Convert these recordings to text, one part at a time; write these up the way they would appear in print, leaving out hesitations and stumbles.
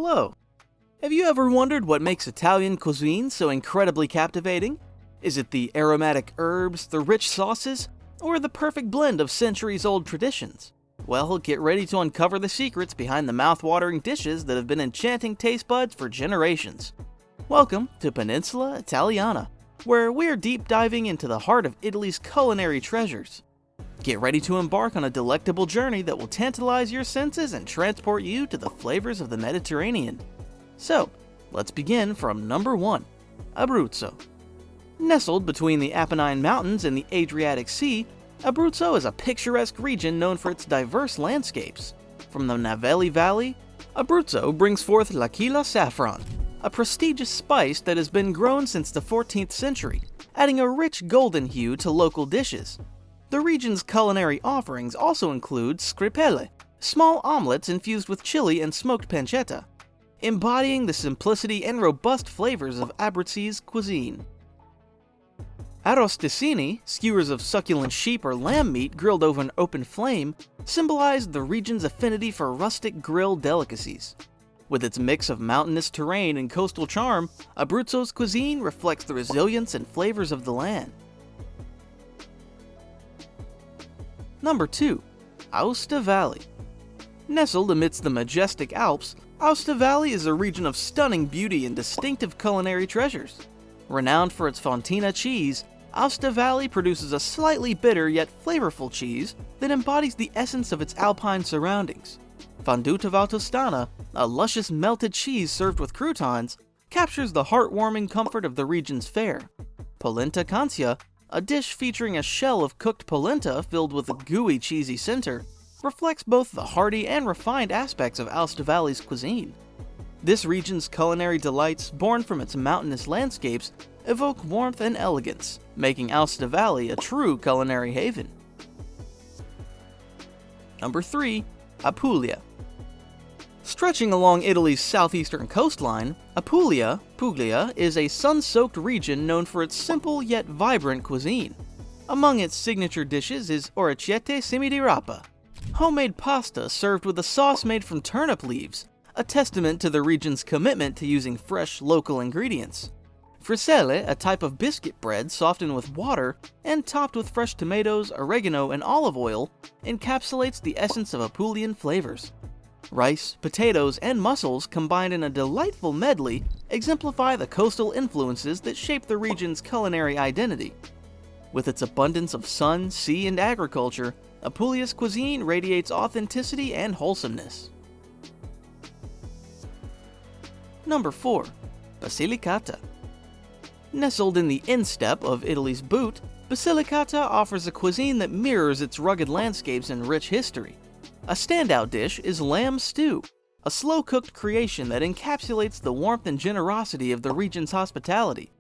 Hello. Have you ever wondered what makes Italian cuisine so incredibly captivating? Is it the aromatic herbs, the rich sauces, or the perfect blend of centuries-old traditions? Well, get ready to uncover the secrets behind the mouth-watering dishes that have been enchanting taste buds for generations. Welcome to Peninsula Italiana, where we're deep diving into the heart of Italy's culinary treasures. Get ready to embark on a delectable journey that will tantalize your senses and transport you to the flavors of the Mediterranean. So, let's begin from number 1, Abruzzo. Nestled between the Apennine Mountains and the Adriatic Sea, Abruzzo is a picturesque region known for its diverse landscapes. From the Navelli Valley, Abruzzo brings forth l'Aquila saffron, a prestigious spice that has been grown since the 14th century, adding a rich golden hue to local dishes. The region's culinary offerings also include scripelle, small omelets infused with chili and smoked pancetta, embodying the simplicity and robust flavors of Abruzzi's cuisine. Arrosticini, skewers of succulent sheep or lamb meat grilled over an open flame, symbolize the region's affinity for rustic grilled delicacies. With its mix of mountainous terrain and coastal charm, Abruzzo's cuisine reflects the resilience and flavors of the land. Number 2. Aosta Valley. Nestled amidst the majestic Alps, Aosta Valley is a region of stunning beauty and distinctive culinary treasures. Renowned for its Fontina cheese, Aosta Valley produces a slightly bitter yet flavorful cheese that embodies the essence of its alpine surroundings. Fonduta Valtostana, a luscious melted cheese served with croutons, captures the heartwarming comfort of the region's fare. Polenta Cancia, a dish featuring a shell of cooked polenta filled with a gooey cheesy center, reflects both the hearty and refined aspects of Aosta Valley's cuisine. This region's culinary delights, born from its mountainous landscapes, evoke warmth and elegance, making Aosta Valley a true culinary haven. Number 3. Apulia. Stretching along Italy's southeastern coastline, Apulia, Puglia, is a sun-soaked region known for its simple yet vibrant cuisine. Among its signature dishes is orecchiette semidirappa, homemade pasta served with a sauce made from turnip leaves, a testament to the region's commitment to using fresh, local ingredients. Friselle, a type of biscuit bread softened with water and topped with fresh tomatoes, oregano, and olive oil, encapsulates the essence of Apulian flavors. Rice, potatoes, and mussels combined in a delightful medley exemplify the coastal influences that shape the region's culinary identity. With its abundance of sun, sea, and agriculture, Apulia's cuisine radiates authenticity and wholesomeness. Number 4. Basilicata. Nestled in the instep of Italy's boot, Basilicata offers a cuisine that mirrors its rugged landscapes and rich history. A standout dish is lamb stew, a slow-cooked creation that encapsulates the warmth and generosity of the region's hospitality.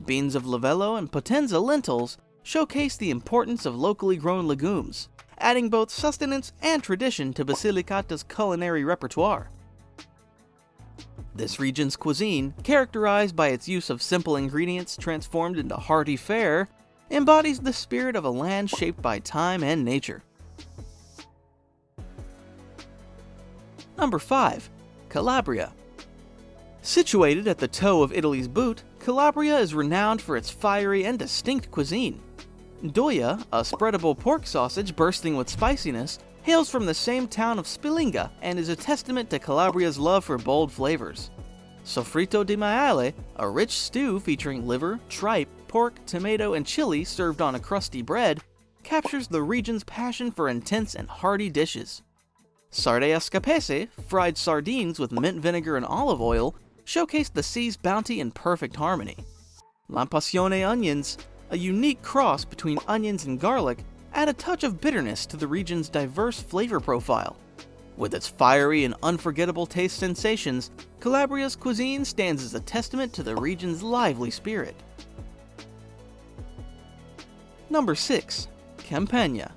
Beans of livello and potenza lentils showcase the importance of locally grown legumes, adding both sustenance and tradition to Basilicata's culinary repertoire. This region's cuisine, characterized by its use of simple ingredients transformed into hearty fare, embodies the spirit of a land shaped by time and nature. Number 5. Calabria. Situated at the toe of Italy's boot, Calabria is renowned for its fiery and distinct cuisine. Doia, a spreadable pork sausage bursting with spiciness, hails from the same town of Spilinga and is a testament to Calabria's love for bold flavors. Sofrito di maiale, a rich stew featuring liver, tripe, pork, tomato, and chili served on a crusty bread, captures the region's passion for intense and hearty dishes. Sardea scapese, fried sardines with mint vinegar and olive oil, showcase the sea's bounty and perfect harmony. Lampassione onions, a unique cross between onions and garlic, add a touch of bitterness to the region's diverse flavor profile. With its fiery and unforgettable taste sensations, Calabria's cuisine stands as a testament to the region's lively spirit. Number 6. Campania.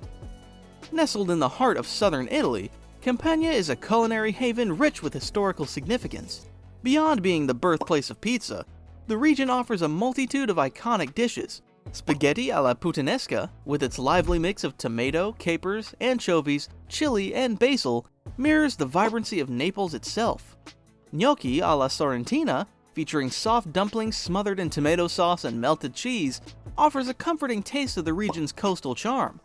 Nestled in the heart of southern Italy, Campania is a culinary haven rich with historical significance. Beyond being the birthplace of pizza, the region offers a multitude of iconic dishes. Spaghetti alla puttanesca, with its lively mix of tomato, capers, anchovies, chili, and basil, mirrors the vibrancy of Naples itself. Gnocchi alla Sorrentina, featuring soft dumplings smothered in tomato sauce and melted cheese, offers a comforting taste of the region's coastal charm.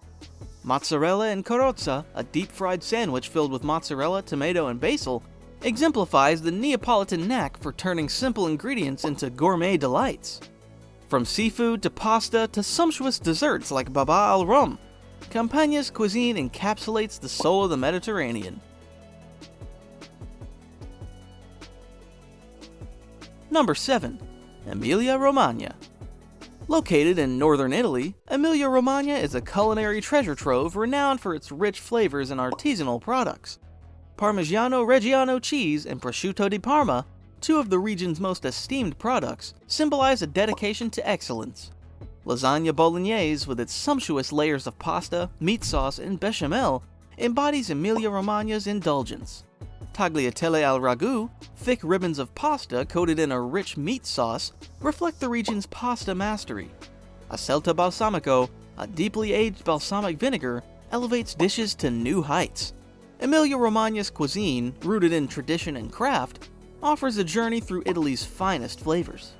Mozzarella and carrozza, a deep-fried sandwich filled with mozzarella, tomato, and basil, exemplifies the Neapolitan knack for turning simple ingredients into gourmet delights. From seafood to pasta to sumptuous desserts like baba al rum, Campania's cuisine encapsulates the soul of the Mediterranean. Number 7. Emilia Romagna. Located in northern Italy, Emilia Romagna is a culinary treasure trove renowned for its rich flavors and artisanal products. Parmigiano Reggiano cheese and prosciutto di Parma, two of the region's most esteemed products, symbolize a dedication to excellence. Lasagna bolognese, with its sumptuous layers of pasta, meat sauce, and bechamel, embodies Emilia Romagna's indulgence. Tagliatelle al ragu, thick ribbons of pasta coated in a rich meat sauce, reflect the region's pasta mastery. Aselta balsamico, a deeply aged balsamic vinegar, elevates dishes to new heights. Emilia Romagna's cuisine, rooted in tradition and craft, offers a journey through Italy's finest flavors.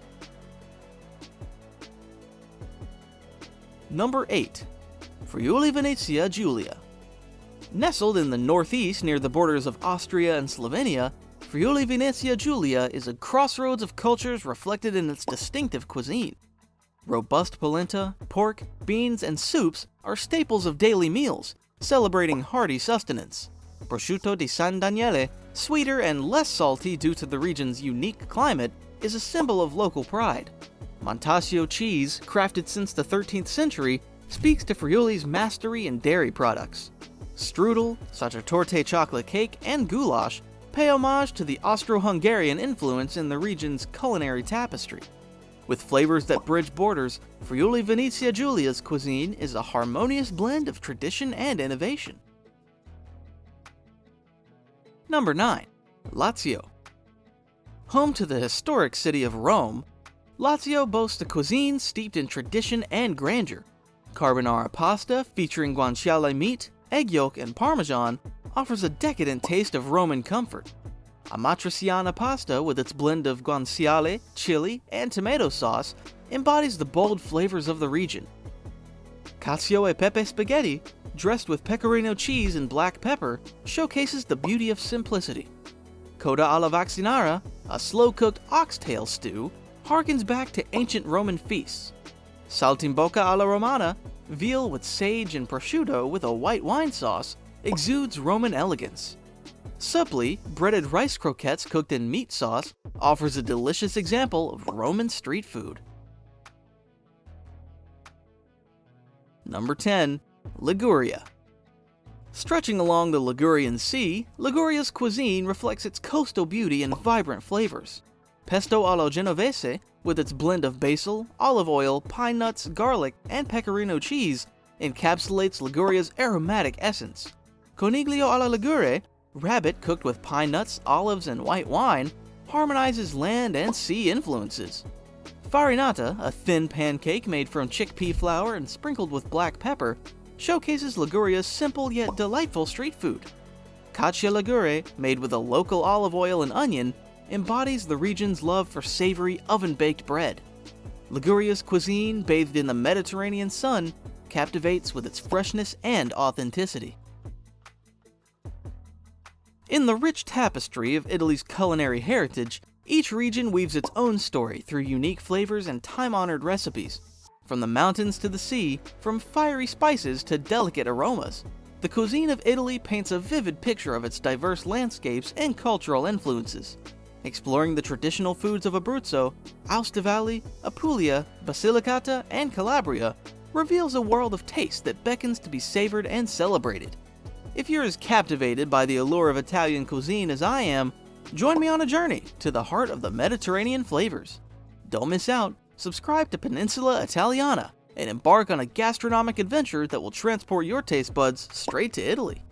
Number 8. Friuli Venezia Giulia. Nestled in the northeast near the borders of Austria and Slovenia, Friuli Venezia Giulia is a crossroads of cultures reflected in its distinctive cuisine. Robust polenta, pork, beans, and soups are staples of daily meals, celebrating hearty sustenance. Prosciutto di San Daniele, sweeter and less salty due to the region's unique climate, is a symbol of local pride. Montasio cheese, crafted since the 13th century, speaks to Friuli's mastery in dairy products. Strudel, sacerdote chocolate cake, and goulash pay homage to the Austro-Hungarian influence in the region's culinary tapestry. With flavors that bridge borders, Friuli Venezia Giulia's cuisine is a harmonious blend of tradition and innovation. Number 9. Lazio. Home to the historic city of Rome, Lazio boasts a cuisine steeped in tradition and grandeur. Carbonara pasta featuring guanciale meat, egg yolk, and parmesan offers a decadent taste of Roman comfort. Amatriciana pasta, with its blend of guanciale, chili, and tomato sauce, embodies the bold flavors of the region. Cacio e pepe spaghetti, dressed with pecorino cheese and black pepper, showcases the beauty of simplicity. Coda alla vaccinara, a slow-cooked oxtail stew, harkens back to ancient Roman feasts. Saltimbocca alla romana, veal with sage and prosciutto with a white wine sauce, exudes Roman elegance. Suppli, breaded rice croquettes cooked in meat sauce, offers a delicious example of Roman street food. Number 10. Liguria. Stretching along the Ligurian Sea, Liguria's cuisine reflects its coastal beauty and vibrant flavors. Pesto allo genovese, with its blend of basil, olive oil, pine nuts, garlic, and pecorino cheese, encapsulates Liguria's aromatic essence. Coniglio alla ligure, rabbit cooked with pine nuts, olives, and white wine, harmonizes land and sea influences. Farinata, a thin pancake made from chickpea flour and sprinkled with black pepper, showcases Liguria's simple yet delightful street food. Cacio ligure, made with a local olive oil and onion, embodies the region's love for savory oven-baked bread. Liguria's cuisine, bathed in the Mediterranean sun, captivates with its freshness and authenticity. In the rich tapestry of Italy's culinary heritage, each region weaves its own story through unique flavors and time-honored recipes. From the mountains to the sea, from fiery spices to delicate aromas, the cuisine of Italy paints a vivid picture of its diverse landscapes and cultural influences. Exploring the traditional foods of Abruzzo, Aosta Valley, Apulia, Basilicata, and Calabria reveals a world of taste that beckons to be savored and celebrated. If you're as captivated by the allure of Italian cuisine as I am, join me on a journey to the heart of the Mediterranean flavors. Don't miss out, subscribe to Peninsula Italiana, and embark on a gastronomic adventure that will transport your taste buds straight to Italy.